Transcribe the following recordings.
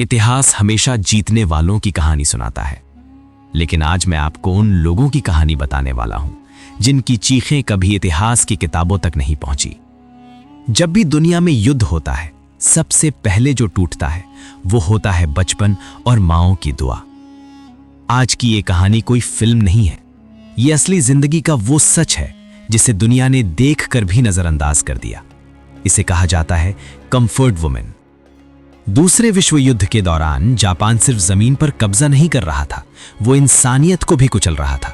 इतिहास हमेशा जीतने वालों की कहानी सुनाता है, लेकिन आज मैं आपको उन लोगों की कहानी बताने वाला हूं जिनकी चीखें कभी इतिहास की किताबों तक नहीं पहुंची। जब भी दुनिया में युद्ध होता है, सबसे पहले जो टूटता है वो होता है बचपन और माँओं की दुआ। आज की ये कहानी कोई फिल्म नहीं है, ये असली जिंदगी का वो सच है जिसे दुनिया ने देखकर भी नजरअंदाज कर दिया। इसे कहा जाता है कंफर्ट वुमेन। दूसरे विश्व युद्ध के दौरान जापान सिर्फ जमीन पर कब्जा नहीं कर रहा था, वो इंसानियत को भी कुचल रहा था।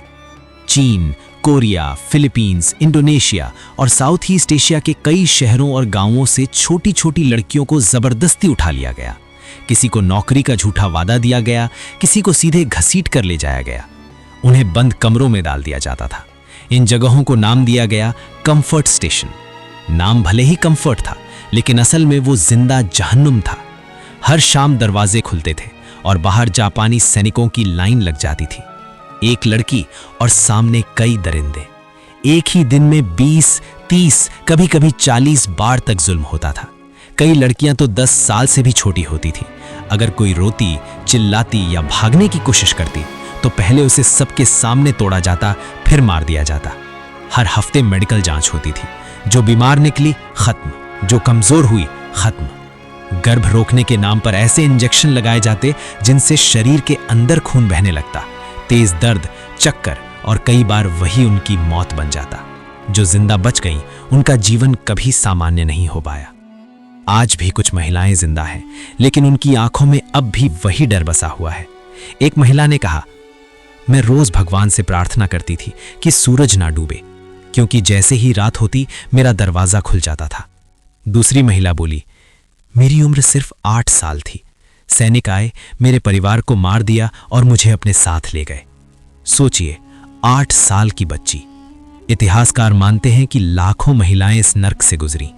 चीन, कोरिया, फिलीपींस, इंडोनेशिया और साउथ ईस्ट एशिया के कई शहरों और गांवों से छोटी छोटी लड़कियों को जबरदस्ती उठा लिया गया। किसी को नौकरी का झूठा वादा दिया गया, किसी को सीधे घसीट कर ले जाया गया। उन्हें बंद कमरों में डाल दिया जाता था। इन जगहों को नाम दिया गया कंफर्ट स्टेशन। नाम भले ही कंफर्ट था, लेकिन असल में वो जिंदा जहन्नुम था। हर शाम दरवाजे खुलते थे और बाहर जापानी सैनिकों की लाइन लग जाती थी। एक लड़की और सामने कई दरिंदे। एक ही दिन में 20, 30, कभी कभी 40 बार तक जुल्म होता था। कई लड़कियां तो 10 साल से भी छोटी होती थी। अगर कोई रोती, चिल्लाती या भागने की कोशिश करती तो पहले उसे सबके सामने तोड़ा जाता, फिर मार दिया जाता। हर हफ्ते मेडिकल जांच होती थी। जो बीमार निकली खत्म, जो कमजोर हुई खत्म। गर्भ रोकने के नाम पर ऐसे इंजेक्शन लगाए जाते जिनसे शरीर के अंदर खून बहने लगता। तेज दर्द, चक्कर और कई बार वही उनकी मौत बन जाता। जो जिंदा बच गईं, उनका जीवन कभी सामान्य नहीं हो पाया। आज भी कुछ महिलाएं जिंदा हैं, लेकिन उनकी आंखों में अब भी वही डर बसा हुआ है। एक महिला ने कहा, मैं रोज भगवान से प्रार्थना करती थी कि सूरज ना डूबे, क्योंकि जैसे ही रात होती मेरा दरवाजा खुल जाता था। दूसरी महिला बोली, मेरी उम्र सिर्फ 8 साल थी। सैनिक आए, मेरे परिवार को मार दिया और मुझे अपने साथ ले गए। सोचिए, 8 साल की बच्ची। इतिहासकार मानते हैं कि लाखों महिलाएं इस नर्क से गुजरी।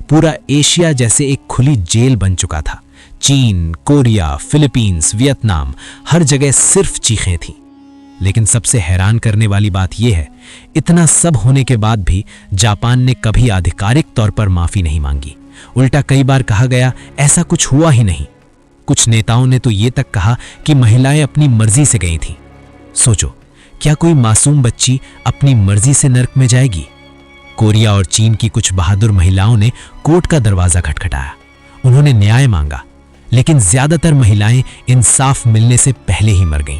पूरा एशिया जैसे एक खुली जेल बन चुका था। चीन, कोरिया, फिलीपींस, वियतनाम, हर जगह सिर्फ चीखें थीं। लेकिन सबसे हैरान करने वाली बात यह है, इतना सब होने के बाद भी जापान ने कभी आधिकारिक तौर पर माफी नहीं मांगी। उल्टा कई बार कहा गया ऐसा कुछ हुआ ही नहीं। कुछ नेताओं ने तो ये तक कहा कि महिलाएं अपनी मर्जी से गई थीं। सोचो, क्या कोई मासूम बच्ची अपनी मर्जी से नर्क में जाएगी? कोरिया और चीन की कुछ बहादुर महिलाओं ने कोर्ट का दरवाजा खटखटाया। उन्होंने न्याय मांगा, लेकिन ज्यादातर महिलाएं इंसाफ मिलने से पहले ही मर गईं।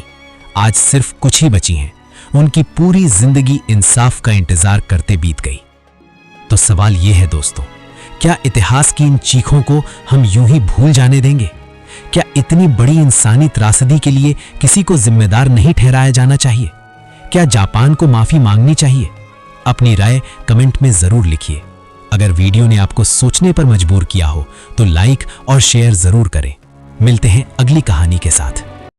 आज सिर्फ कुछ ही बची हैं। उनकी पूरी जिंदगी इंसाफ का इंतजार करते बीत गई। तो सवाल यह है दोस्तों, क्या इतिहास की इन चीखों को हम यूं ही भूल जाने देंगे? क्या इतनी बड़ी इंसानी त्रासदी के लिए किसी को जिम्मेदार नहीं ठहराया जाना चाहिए? क्या जापान को माफी मांगनी चाहिए? अपनी राय कमेंट में जरूर लिखिए। अगर वीडियो ने आपको सोचने पर मजबूर किया हो तो लाइक और शेयर जरूर करें। मिलते हैं अगली कहानी के साथ।